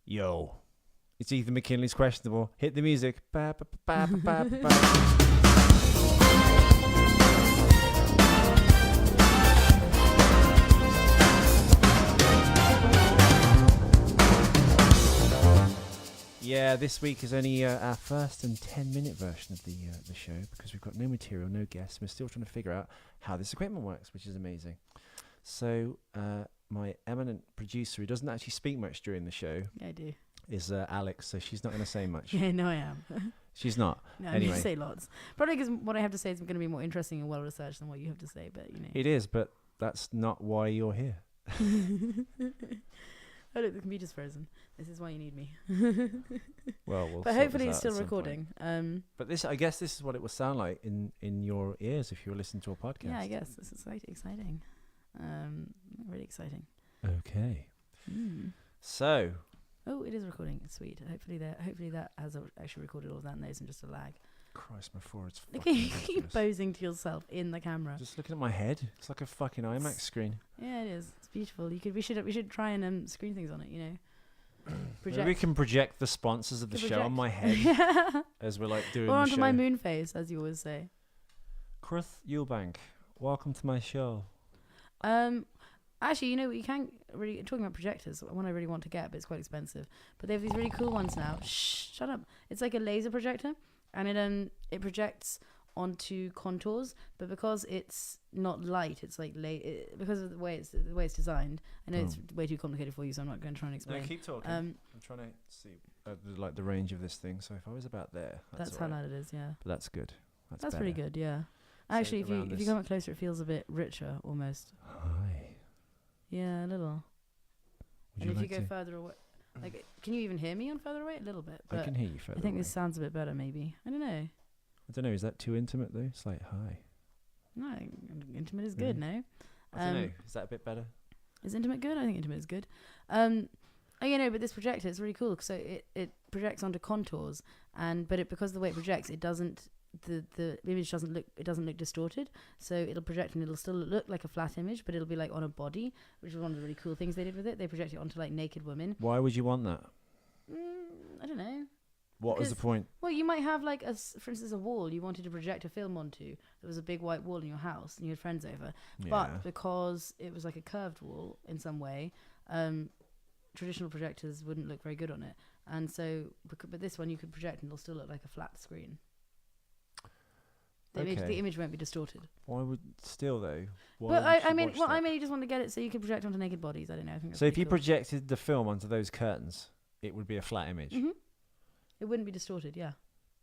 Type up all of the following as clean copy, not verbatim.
Yo, it's Ethan McKinley's Questionable. Hit the music. Ba, ba, ba, ba, ba, ba, ba. Yeah, this week is only our first and 10-minute version of the show because we've got no material, no guests. We're still trying to figure out how this equipment works, which is amazing. So my eminent producer, who doesn't actually speak much during the show, yeah, I do, is Alex. So she's not going to say much. Yeah, no, I am. She's not. No, anyway, I need to say lots. Probably because what I have to say is going to be more interesting and well researched than what you have to say. But you know, it is, but that's not why you're here. Oh look, the computer's frozen. This is why you need me. Well, but hopefully it's still recording. But this, I guess, this is what it would sound like in your ears if you were listening to a podcast. Yeah, I guess this is exciting. Really exciting. Okay. Mm. So. Oh, it is recording. Sweet. Hopefully that has actually recorded all of that, and there isn't just a lag. Christ, my forehead's Look, fucking you keep posing to yourself in the camera. Just looking at my head. It's like a fucking IMAX screen. Yeah, it is. It's beautiful. We should try and screen things on it. You know. Maybe we can project the sponsors of the show on my head yeah. as we're like doing or the onto show. my moon face, as you always say. Chris Eubank, welcome to my show. Actually, you know what you can really talking about projectors. One I really want to get, but it's quite expensive. But they have these really cool ones now. Shh, shut up. It's like a laser projector, and it projects onto contours. But because it's not light, it's like because of the way it's designed. I know it's way too complicated for you, so I'm not going to try and explain. No, keep talking. I'm trying to see like the range of this thing. So if I was about there, that's how loud it is. Yeah, but that's good. That's pretty good. Yeah. Actually, if you come up closer, it feels a bit richer almost. Hi. Yeah, a little. Would and if like you go further away, like, can you even hear me on further away? A little bit. But I can hear you further I think away. this sounds a bit better, maybe. I don't know. I don't know. Is that too intimate though? It's like hi. No, intimate is good. No. I don't know. Is that a bit better? Is intimate good? I think intimate is good. But this projector is really cool. So it projects onto contours, because of the way it projects, it doesn't. The image doesn't look distorted, so it'll project and it'll still look like a flat image, but it'll be like on a body, which is one of the really cool things they did with it. They project it onto like naked women. Why would you want that? I don't know. What was the point? Well, you might have like for instance, a wall you wanted to project a film onto. There was a big white wall in your house, and you had friends over. Yeah. But because it was like a curved wall in some way, traditional projectors wouldn't look very good on it. And so, but this one you could project and it'll still look like a flat screen. The image won't be distorted. Why would still though? I mainly just want to get it so you can project onto naked bodies. I don't know. I think that's so. If you cool. projected the film onto those curtains, it would be a flat image. Mm-hmm. It wouldn't be distorted, yeah.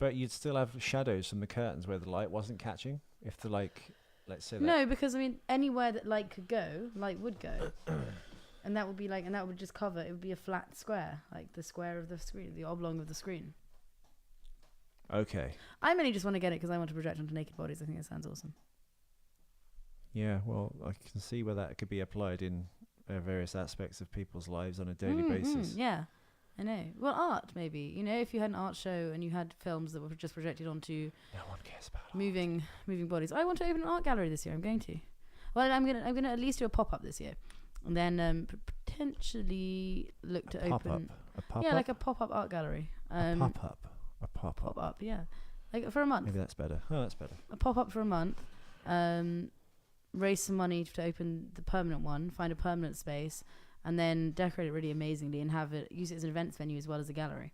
But you'd still have shadows from the curtains where the light wasn't catching. If the let's say no, because anywhere that light could go, light would go, and that would be and that would just cover. It would be a flat square, like the square of the screen, the oblong of the screen. Okay. I mainly just want to get it because I want to project onto naked bodies. I think that sounds awesome. Yeah, well, I can see where that could be applied in various aspects of people's lives on a daily basis. Yeah, I know. Well, art maybe. You know, if you had an art show and you had films that were just projected onto no one cares about moving bodies. I want to open an art gallery this year. I'm going to. Well, I'm gonna at least do a pop up this year, and then potentially look to open a pop up. Yeah, like a pop up art gallery. A pop up. A pop up, yeah, like for a month. Maybe that's better. Oh, that's better. A pop up for a month, raise some money to open the permanent one, find a permanent space, and then decorate it really amazingly and use it as an events venue as well as a gallery.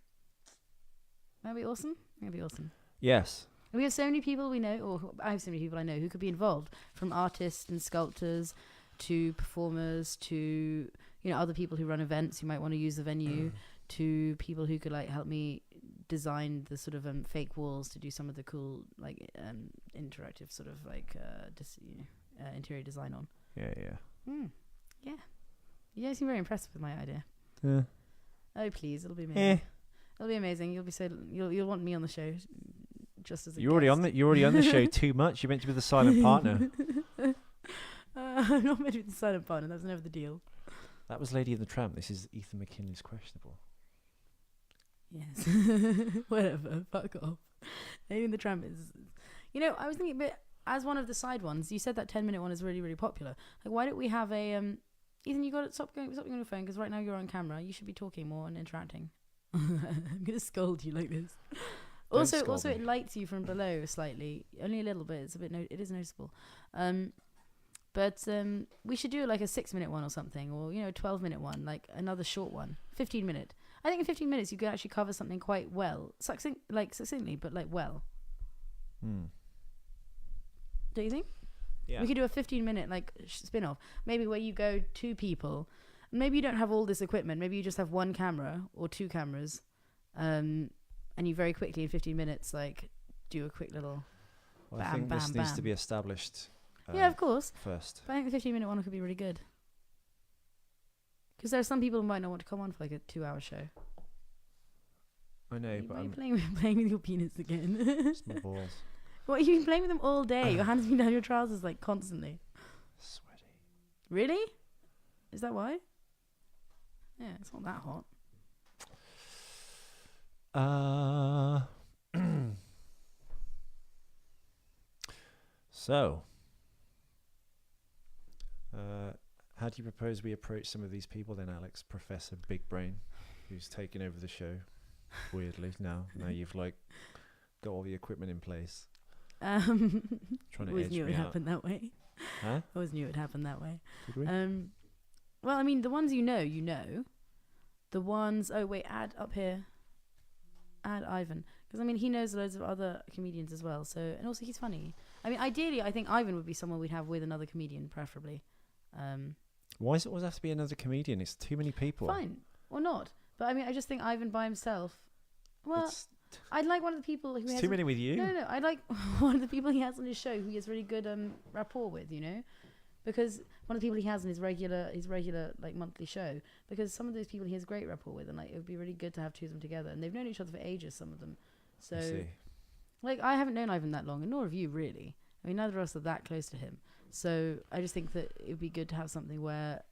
That'd be awesome. That'd be awesome. Yes. And we have so many people we know, or I have so many people I know who could be involved, from artists and sculptors to performers to other people who run events who might want to use the venue to people who could help me design the sort of fake walls to do some of the cool interactive sort of interior design on. Yeah. You guys seem very impressed with my idea. Yeah. Oh please, it'll be amazing. It'll be amazing. You'll want me on the show just as a You're already on the show too much. You're meant to be the silent partner. I'm not meant to be the silent partner. That was never the deal. That was Lady and the Tramp. This is Ethan McKinley's Questionable. Yes. Whatever. Fuck off. Lady and the Tramp is... I was thinking, but as one of the side ones, you said that 10-minute one is really, really popular. Like, why don't we have a Ethan, you got to stop going on your phone because right now you're on camera. You should be talking more and interacting. I'm gonna scold you like this. Also, it lights you from below slightly, only a little bit. It's a bit. It is noticeable. But we should do like a 6-minute one or something, or a 12-minute one, like another short one, 15-minute. I think in 15 minutes you could actually cover something quite well, succinctly, but like well. Don't you think? Yeah. We could do a 15-minute like spin-off, maybe where you go 2 people. Maybe you don't have all this equipment. Maybe you just have 1 camera or 2 cameras, and you very quickly in 15 minutes like do a quick little. Well, I think this needs to be established. Yeah, of course. First, but I think the 15-minute one could be really good. Because there are some people who might not want to come on for like a 2-hour show. I know, but I'm playing with your penis again. It's my balls. What, you've been playing with them all day? Your hands have been down your trousers like constantly. Sweaty. Really? Is that why? Yeah, it's not that hot. So, how do you propose we approach some of these people then, Alex? Professor Big Brain, who's taken over the show, weirdly, now you've like got all the equipment in place. Trying to always edge knew it me would out. happen that way. Huh? Always knew it would happen that way. Did we? Well, I mean, the ones you know. The ones... Oh, wait, add up here. Add Ivan. Because, I mean, he knows loads of other comedians as well. So, and also, he's funny. I mean, ideally, I think Ivan would be someone we'd have with another comedian, preferably. Why does it always have to be another comedian? It's too many people. Fine. Or not. But, I mean, I just think Ivan by himself... Well, I'd like one of the people who has... Too many with you? No. I'd like one of the people he has on his show who he has really good rapport with, Because one of the people he has in his regular like monthly show, because some of those people he has great rapport with, and like it would be really good to have 2 of them together, and they've known each other for ages, some of them. So, like, I haven't known Ivan that long, and nor have you really. I mean, neither of us are that close to him. So I just think that it would be good to have something where,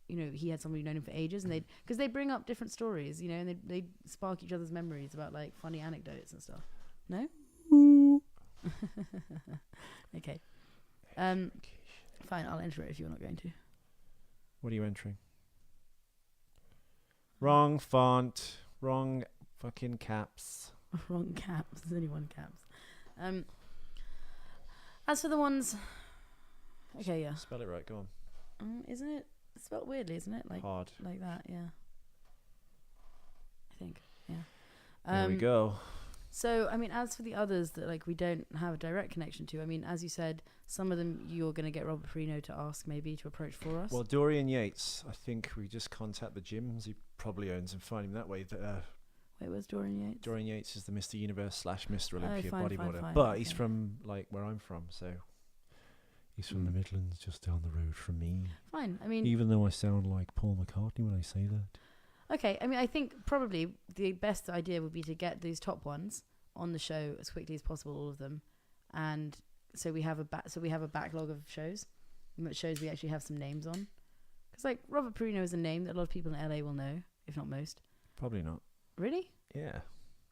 he had somebody known him for ages, and because they bring up different stories, and they spark each other's memories about like funny anecdotes and stuff. No. Okay. Fine, I'll enter it if you're not going to. What are you entering? Wrong font. Wrong fucking caps. Wrong caps. There's only 1 caps. As for the ones... Okay, yeah. Spell it right, go on. Isn't it? It's spelled weirdly, isn't it? Like hard. Like that, yeah. I think, yeah. There we go. So, I mean, as for the others that like we don't have a direct connection to, I mean, as you said, some of them you're going to get Robert Perino to ask maybe to approach for us. Well, Dorian Yates, I think we just contact the gyms. He probably owns and find him that way. Wait, where's Dorian Yates? Dorian Yates is the Mr. Universe / Mr. Olympia fine, bodybuilder. fine, But okay. he's from like where I'm from, so he's from the Midlands, just down the road from me. Fine, I mean... Even though I sound like Paul McCartney when I say that. Okay, I mean, I think probably the best idea would be to get these top ones on the show as quickly as possible, all of them, and so we have a backlog of shows we actually have some names on, because like Robert Perino is a name that a lot of people in LA will know, if not most. Probably not. Really? Yeah,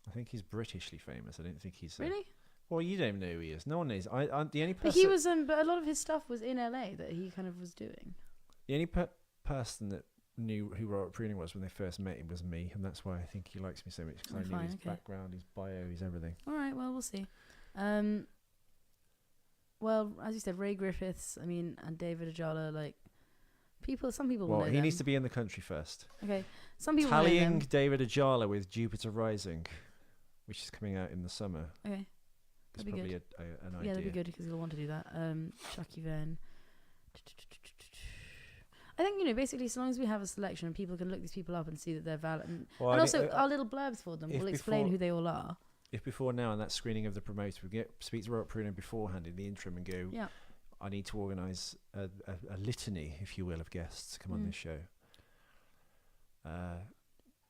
I think he's Britishly famous. I don't think he's really. Well, you don't know who he is. No one knows. I'm the only person. But he was but a lot of his stuff was in LA that he kind of was doing. The only person that knew who Robert Perino was when they first met him was me, and that's why I think he likes me so much, because I knew his background, his bio, his everything. All right, well, we'll see. Well, as you said, Ray Griffiths, I mean, and David Ajala, like some people will know he them. needs to be in the country first. Okay, some people tallying know them. David Ajala with Jupiter Rising, which is coming out in the summer. Okay, it's that'd be probably good. an idea. Yeah, that'd be good because he'll want to do that. Chucky Venn. I think, basically, as long as we have a selection and people can look these people up and see that they're valid. And also, our little blurbs for them will explain who they all are. If before now, in that screening of the promoter, we speak to Robert Perino beforehand in the interim and go, yeah, I need to organise a litany, if you will, of guests to come on this show.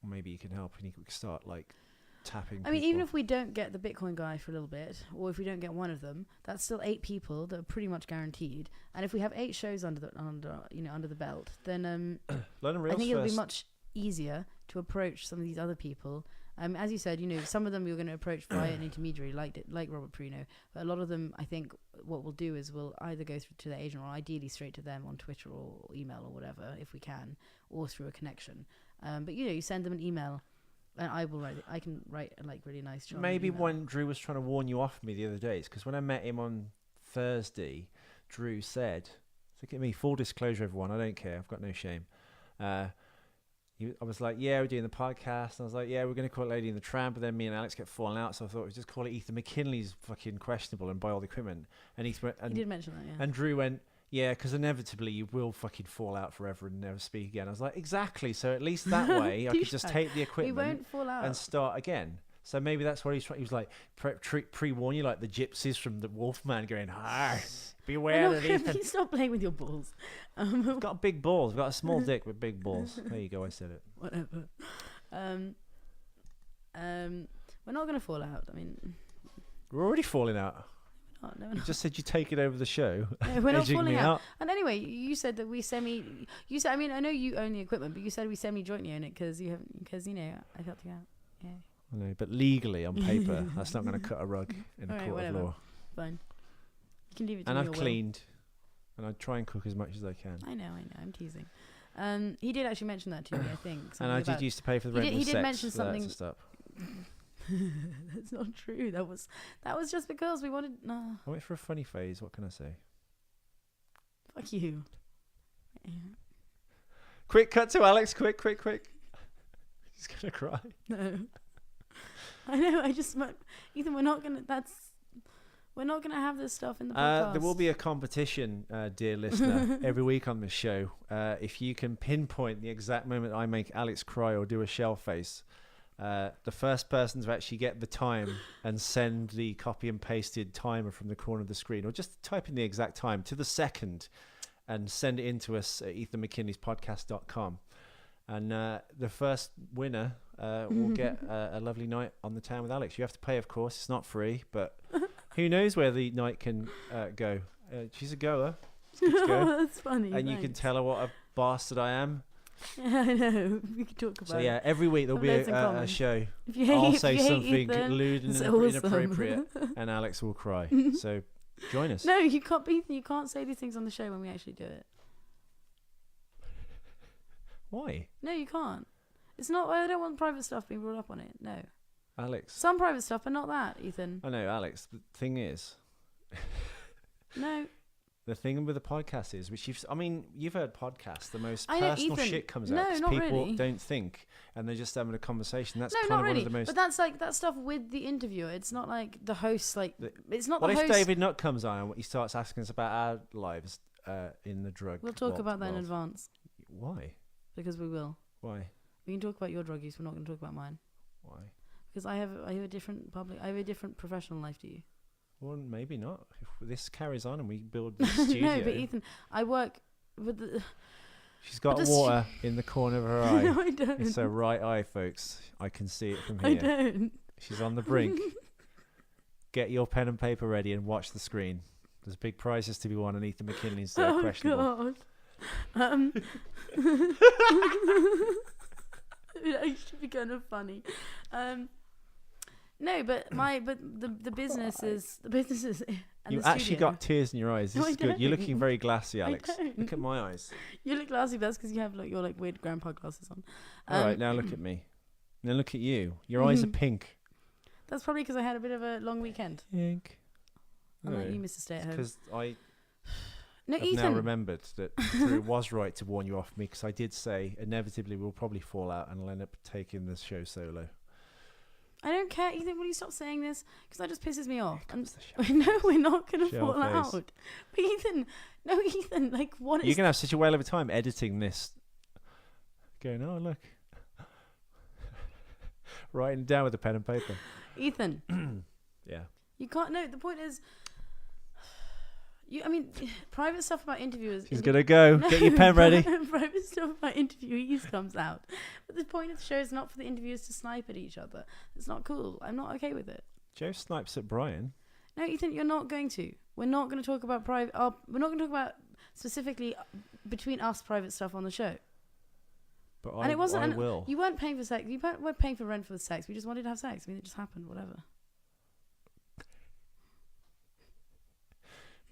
Maybe you can help and you can start, like, tapping I mean, even if we don't get the Bitcoin guy for a little bit, or if we don't get one of them, that's still 8 people that are pretty much guaranteed. And if we have 8 shows under the belt, then I think it'll be much easier to approach some of these other people. As you said, some of them you're going to approach via an intermediary, like Robert Perino. But a lot of them, I think, what we'll do is we'll either go through to their agent or ideally straight to them on Twitter or email or whatever, if we can, or through a connection. But you send them an email, and I can write a really nice job. Maybe when Drew was trying to warn you off me the other day, it's because when I met him on Thursday, Drew said, "Look at me, full disclosure, everyone. I don't care. I've got no shame." I was like, "Yeah, we're doing the podcast." And I was like, "Yeah, we're going to call it Lady in the Tram," but then me and Alex kept falling out, so I thought we'd just call it Ethan McKinley's fucking questionable and buy all the equipment. And he did mention that, yeah. And Drew went, "Yeah, because inevitably you will fucking fall out forever and never speak again." I was like, "Exactly. So at least that way I could just take the equipment we won't fall out and start again." So maybe that's what he's trying. He was like pre-warn you, like the gypsies from the Wolfman, going, "Ah, beware of Ethan." Please stop playing with your balls. I've got big balls. I've got a small dick with big balls. There you go. I said it. Whatever. We're not going to fall out. I mean, We're already falling out. No, You just said you take it over the show. No, we're not edging falling me out. And anyway, you said that we You said, I mean, I know you own the equipment, but you said we semi-jointly own it because I helped you out. Yeah. I know, but legally on paper, that's not going to cut a rug in a court of law. Fine. You can leave it to And me. I've cleaned, and I try and cook as much as I can. I know. I'm teasing. He did actually mention that to me, I think. And I did used to pay for the rent. He did mention so something. That's stop. That's not true. That was just because we wanted. No. I went for a funny phase. What can I say? Fuck you. Yeah. Quick cut to Alex. Quick. He's gonna cry. No. I know. Ethan, we're not gonna have this stuff in the podcast. There will be a competition, dear listener, every week on this show. If you can pinpoint the exact moment I make Alex cry or do a shell face, the first person to actually get the time and send the copy and pasted timer from the corner of the screen, or just type in the exact time to the second and send it in to us at ethanmckinley'spodcast.com. And the first winner will get a lovely night on the town with Alex. You have to pay, of course. It's not free, but who knows where the night can go. She's a goer. It's good to go. That's funny. And you can tell her what a bastard I am. Yeah, I know. We could talk about So yeah, every week there'll be a show. I'll say something Ethan, lewd and inappropriate, and Alex will cry. So join us. No, you can't, Ethan. You can't say these things on the show when we actually do it. Why? No, you can't. It's not. I don't want private stuff being brought up on it. No. Alex. Some private stuff, but not that, Ethan. I know, Alex. The thing is. No. The thing with the podcast is, which you've heard podcasts, the most I know, personal Ethan, shit comes no, out because not people really. don't think and they're just having a conversation. That's No, kind not of really. one of the most. But that's like that stuff with the interviewer. It's not like the host. It's not What the if host. David Nutt comes on and he starts asking us about our lives in the drug? We'll talk about that in world? advance. Why? Because we will. Why? We can talk about your drug use. We're not going to talk about mine. Why? Because I have a different professional life to you. Well, maybe not. If this carries on and we build the studio. No, but Ethan, I work with the. She's got water in the corner of her eye. No, I don't. It's her right eye, folks. I can see it from here. I don't. She's on the brink. Get your pen and paper ready and watch the screen. There's big prizes to be won on Ethan McKinley's questionable. God. It actually be kind of funny. No, but the businesses. And You the actually studio. got tears in your eyes. This No, I is good. You're don't. looking very glassy, Alex. don't. Look at my eyes. You look glassy, but that's because you have your weird grandpa glasses on. All right, now look at me. Now look at you. Your eyes are pink. That's probably because I had a bit of a long weekend. Pink. Unlike you, Mr. Stay at Home. Because I No, have Ethan. now remembered that Drew was right to warn you off me, because I did say inevitably we'll probably fall out and I'll end up taking this show solo. I don't care, Ethan. Will you stop saying this? Because that just pisses me off. Here comes the show. No, we're not going to Shell fall face. out. But Ethan, no, Ethan. What is? You're going to have such a whale of a time editing this. Going, oh, look. Writing it down with a pen and paper. Ethan. Yeah. You can't. No, the point is. Private stuff about interviewers. She's going to go. Get your pen ready. Private stuff about interviewees comes out. But the point of the show is not for the interviewers to snipe at each other. It's not cool. I'm not okay with it. Joe snipes at Brian. No, Ethan, you're not going to. We're not going to talk about private. We're not going to talk about specifically between us private stuff on the show. But And it wasn't. I And will. you weren't paying for sex. You weren't paying for rent for the sex. We just wanted to have sex. I mean, it just happened. Whatever.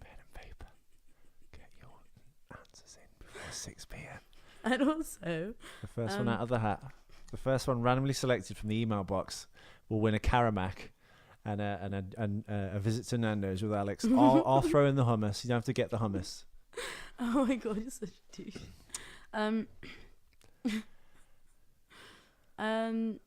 Pen and paper. Get your answers in before 6 p.m. And also, The first one out of the hat. The first one randomly selected from the email box will win a Karamak and a visit to Nando's with Alex. I'll throw in the hummus. You don't have to get the hummus. oh my god, you're such a douche.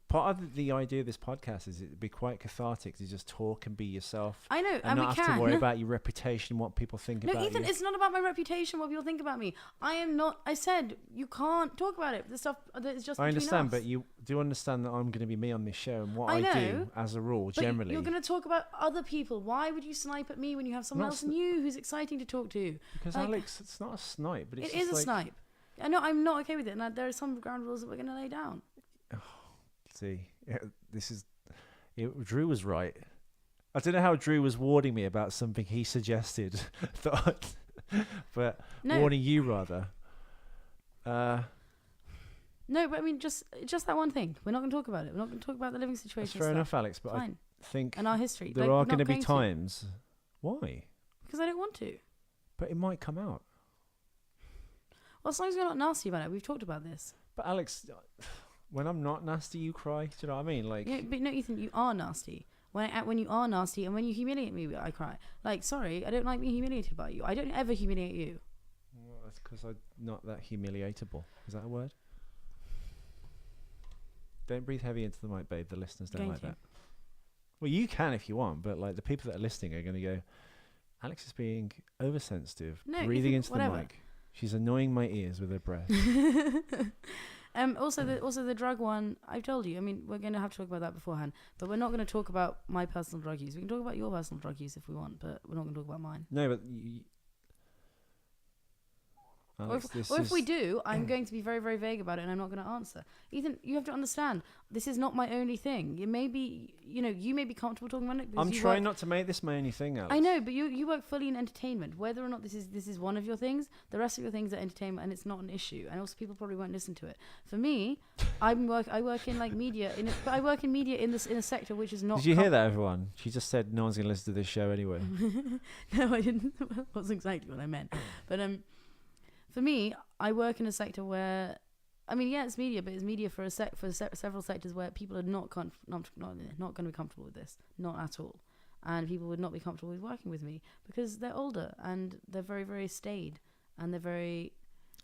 Part of the idea of this podcast is it'd be quite cathartic to just talk and be yourself. I know, and we not have can. to worry about your reputation, what people think No, about Ethan, you. it's not about my reputation, what people think about me. I am not. I said you can't talk about it. The stuff that is just. I between understand, us. but you do understand that I'm going to be me on this show, and what I I do know, as a rule, But generally. you're going to talk about other people. Why would you snipe at me when you have someone Not else new who's exciting to talk to? Because like- Alex, it's not a snipe, but it's It just is a like, snipe. I know. I'm not okay with it, and there are some ground rules that we're going to lay down. See, Drew was right. I don't know how Drew was warning me about something he suggested, but No, warning you rather. no, but I mean, just that one thing. We're not going to talk about it. We're not going to talk about the living That's situation. fair stuff. enough, Alex. But Fine. I think And our history. there Like, are we're going to not be times. Why? Because I don't want to. But it might come out. Well, as long as you're not nasty about it, we've talked about this. But Alex, when I'm not nasty, you cry. Do you know what I mean? Like, Yeah, but no, Ethan, you are nasty. When you are nasty and when you humiliate me, I cry. Like, sorry, I don't like being humiliated by you. I don't ever humiliate you. well, that's because I'm not that humiliatable. Is that a word? Don't breathe heavy into the mic, babe. The listeners don't Going like to. that. Well, you can if you want, but like the people that are listening are going to go, Alex is being oversensitive, No, breathing Ethan, into whatever. the mic. She's annoying my ears with her breath. Also the drug one, I've told you. I mean, we're going to have to talk about that beforehand, but we're not going to talk about my personal drug use. We can talk about your personal drug use if we want, but we're not going to talk about mine. No, but Alex, Or if we do, I'm going to be very, very vague about it, and I'm not going to answer. Ethan, you have to understand, this is not my only thing. You may be comfortable talking about it. Because I'm you trying work, not to make this my only thing, Alex. I know, but you work fully in entertainment. Whether or not this is one of your things, the rest of your things are entertainment, and it's not an issue. And also, people probably won't listen to it. For me, I work in like media, but I work in media in a sector which is not. Did you hear that, everyone? She just said no one's going to listen to this show anyway. No, I didn't. That wasn't exactly what I meant. But for me, I work in a sector where, I mean, yeah, it's media, but it's media for several sectors where people are not going to be comfortable with this, not at all, and people would not be comfortable with working with me because they're older and they're very, very staid and they're very.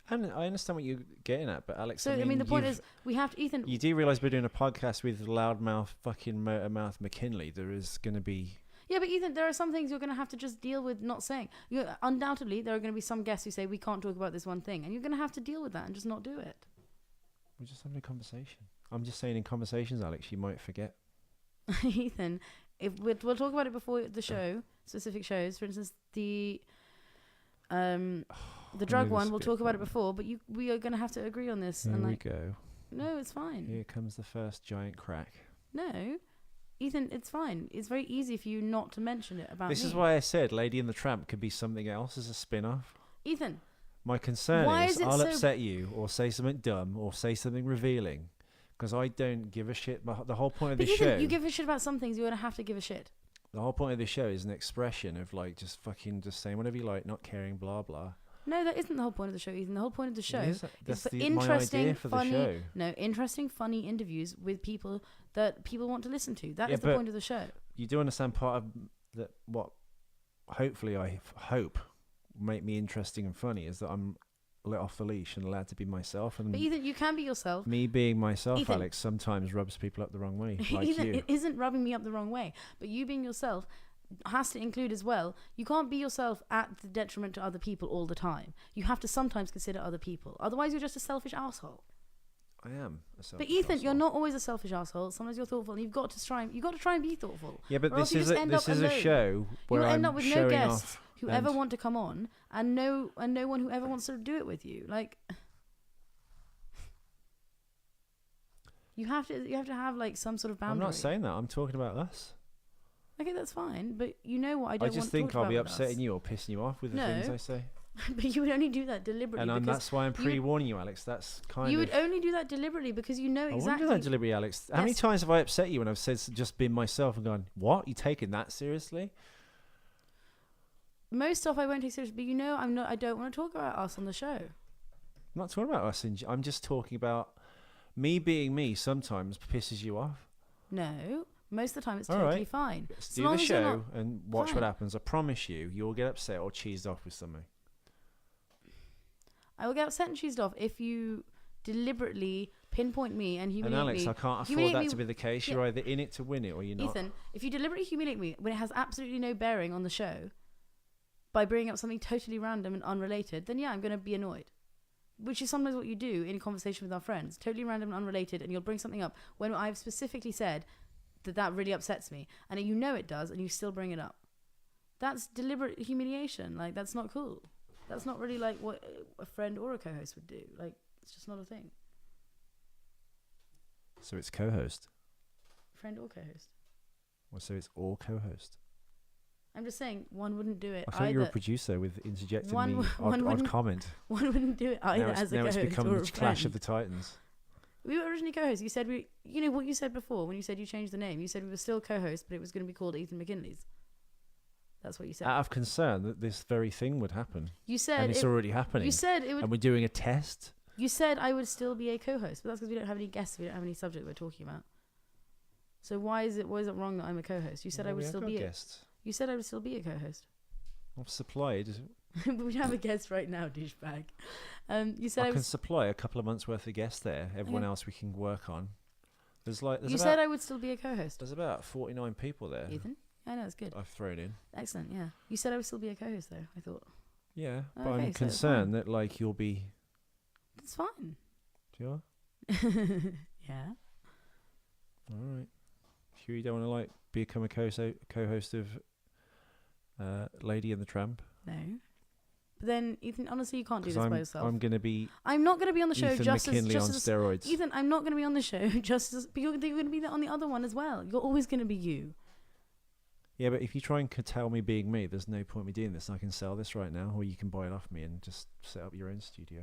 And I understand what you're getting at, but Alex, So I mean the point is, we have to, Ethan. You do realise we're doing a podcast with loudmouth, fucking motormouth McKinley. There is going to be. Yeah, but Ethan, there are some things you're going to have to just deal with not saying. Undoubtedly, there are going to be some guests who say we can't talk about this one thing, and you're going to have to deal with that and just not do it. We're just having a conversation. I'm just saying in conversations, Alex, you might forget. Ethan, if we'll talk about it before the show, specific shows. For instance, the drug one, we'll talk about it before, but we are going to have to agree on this. Here and we like, go. no, it's fine. Here comes the first giant crack. No, Ethan, it's fine. It's very easy for you not to mention it about This me. is why I said Lady and the Tramp could be something else as a spin-off. Ethan, My concern Why is is it I'll so- upset you or say something dumb or say something revealing because I don't give a shit. But the whole point of but this Ethan, show, you give a shit about some things. You're going to have to give a shit. the whole point of this show is an expression of like just fucking just saying whatever you like, not caring, blah blah. No, that isn't the whole point of the show, Ethan. The whole point of the show It is- is that's for my interesting, idea for funny, the show. no, interesting, funny interviews with people that people want to listen to. That Yeah, is the but- point of the show. You do understand part of that. What hopefully I hope make me interesting and funny is that I'm let off the leash and allowed to be myself. And But Ethan, you can be yourself. me being myself, Ethan. Alex, sometimes rubs people up the wrong way, like Ethan, you. it isn't rubbing me up the wrong way. But you being yourself has to include as well. You can't be yourself at the detriment to other people all the time. You have to sometimes consider other people. Otherwise, you're just a selfish asshole. I am a But selfish Ethan, you're asshole. not always a selfish asshole. Sometimes you're thoughtful, and you've got to try and be thoughtful. Yeah, but or else this you is just a, end this up is a alone. show where You'll end I'm up with no showing guests off. who ever and- want to come on, and no one who ever wants to do it with you. Like, you have to have like some sort of I'm boundary. not saying that. I'm talking about us. Okay, that's fine, but you know what I don't I want just to think talk I'll about be with upsetting us. you or pissing you off with the No. things I say. But you would only do that deliberately. And because that's why I'm pre-warning you, Alex. That's kind of... You would only do that deliberately because you know exactly... I wouldn't do that deliberately, Alex. How many times have I upset you when I've said just been myself and gone, what? You taking that seriously? Most stuff I won't take seriously, but you know I don't want to talk about us on the show. I'm not talking about us. I'm just talking about me being me sometimes pisses you off. No. Most of the time it's All totally right. fine. Let's do the show and watch what happens. I promise you'll get upset or cheesed off with something. I will get upset and cheesed off if you deliberately pinpoint me and humiliate me. And Alex, I can't afford that to be the case. You're either in it to win it or you're not. Ethan, if you deliberately humiliate me when it has absolutely no bearing on the show by bringing up something totally random and unrelated, then yeah, I'm going to be annoyed. Which is sometimes what you do in a conversation with our friends. Totally random and unrelated, and you'll bring something up when I've specifically said that really upsets me. And you know it does, and you still bring it up. That's deliberate humiliation. Like, that's not cool. That's not really like what a friend or a co-host would do. Like, it's just not a thing. So it's co-host? Friend or co-host. Well, so it's all co-host. I'm just saying, one wouldn't do it I thought either. you were a producer with interjecting me odd comment. One wouldn't do it either as a co-host. Now it's become or the a Clash friend. of the Titans. We were originally co-hosts. You said you know what you said before when you said you changed the name. You said we were still co-hosts, but it was going to be called Ethan McKinley's. That's what you said. Out of concern that this very thing would happen. You said and it's already happening. You said it would. And we're doing a test. You said I would still be a co-host, but that's because we don't have any guests. We don't have any subject we're talking about. So why is it wrong that I'm a co-host? You said I would still be guests. You said I would still be a co-host. I've supplied. But we don't have a guest right now, douchebag. You said I can supply a couple of months worth of guests there. Everyone else we can work on. You said I would still be a co-host. There's about 49 people there. Ethan? I know, it's good. I've thrown in. Excellent, yeah. You said I would still be a co-host, though, I thought. Yeah, but Okay, I'm so concerned that, like, you'll be... It's fine. Sure? Yeah. All right. Sure you don't want to, like, become a co-host of Lady and the Tramp? No. But then, Ethan, honestly, you can't do this by yourself. I'm going to be... I'm not going to be on the show Ethan just McKinley as... on steroids. Ethan, I'm not going to be on the show just as... But you're going to be on the other one as well. You're always going to be you. Yeah, but if you try and curtail me being me, there's no point me doing this. I can sell this right now, or you can buy it off me and just set up your own studio.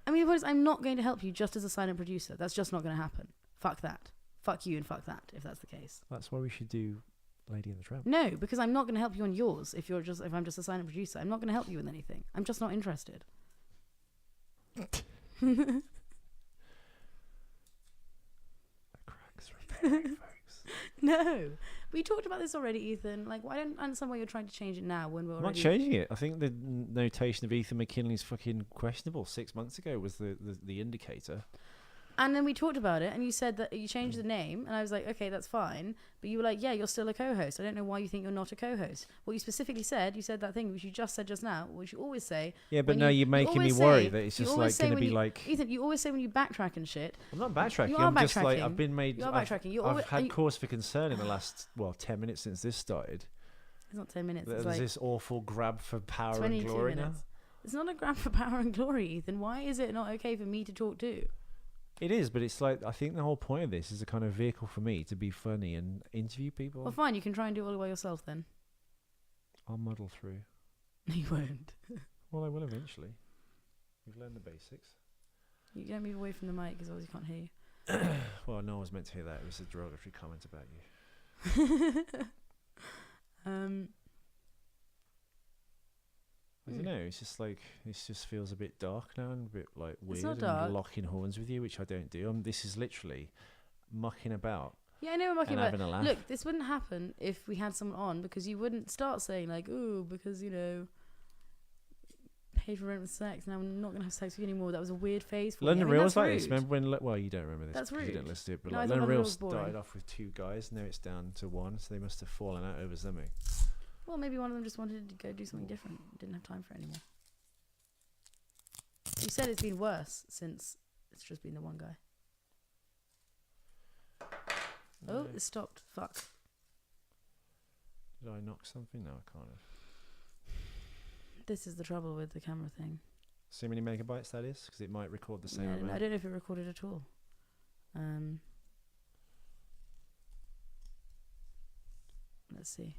I mean, I'm not going to help you just as a silent producer. That's just not going to happen. Fuck that. Fuck you and fuck that, if that's the case. That's why we should do Lady and the Tramp. No, because I'm not going to help you on yours if I'm just a silent producer. I'm not going to help you with anything. I'm just not interested. The cracks repairing, folks. No. We talked about this already, Ethan. Like, I don't understand why you're trying to change it now when we're already... I'm not changing it. I think the notation of Ethan McKinley's fucking questionable 6 months ago was the indicator. And then we talked about it, and you said that you changed the name, and I was like, okay, that's fine. But you were like, yeah, you're still a co-host. I don't know why you think you're not a co-host. What you specifically said, you said that thing which you just said just now, which you always say. Yeah, but now you're making me worry that it's just like going to be like... Ethan, you always say when you backtrack and shit. I'm not backtracking. I'm just like, I've been made... You are backtracking. I've had cause for concern in the last, 10 minutes since this started. It's not 10 minutes. There's like this awful grab for power and glory now. It's not a grab for power and glory, Ethan. Why is it not okay for me to talk too? It is, but it's like, I think the whole point of this is a kind of vehicle for me to be funny and interview people. Well, fine, you can try and do it all by yourself then. I'll muddle through. You won't. Well, I will eventually. We've learned the basics. You don't move away from the mic because otherwise you can't hear you. Well, no one was meant to hear that. It was a derogatory comment about you. I don't know. It's just like, it just feels a bit dark now and a bit like weird and locking horns with you, which I don't do. This is literally mucking about. Yeah, I know we're mucking and about. Having a laugh. Look, this wouldn't happen if we had someone on because you wouldn't start saying like, "Ooh, because paid for rent with sex. Now I'm not gonna have sex with you anymore." That was a weird phase for London me. Real was like this. Remember when? Well, you don't remember this. That's rude. You didn't listen to it, but No, like, I thought London Real was started off with 2 guys. Now it's down to 1. So they must have fallen out over something. Well, maybe one of them just wanted to go do something different. Didn't have time for it anymore. You said it's been worse since it's just been the one guy. No. Oh, it stopped. Fuck. Did I knock something? No, I can't have. This is the trouble with the camera thing. See how many megabytes that is? Because it might record the same Yeah, amount. I don't know if it recorded at all. Let's see.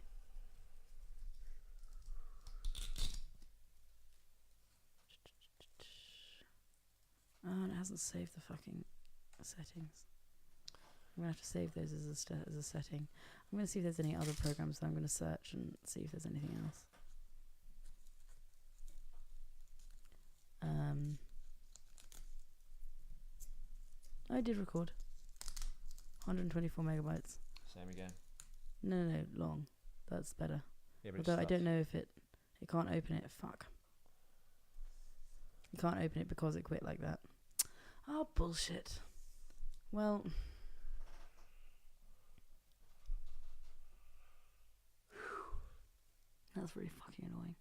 doesn't save the fucking settings. I'm gonna have to save those as a setting. I'm gonna see if there's any other programs that I'm gonna search and see if there's anything else. I did record 124 megabytes. Same again. No, long. That's better. Yeah, but Although I don't know if it can't open it. Fuck. You can't open it because it quit like that. Oh, bullshit. Well, that's really fucking annoying.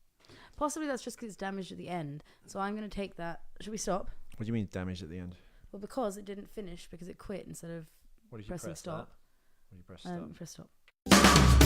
Possibly that's just because it's damaged at the end. So I'm going to take that. Should we stop? What do you mean damaged at the end? Well, because it didn't finish because it quit instead of What did you pressing press stop. What did you press stop? Press stop.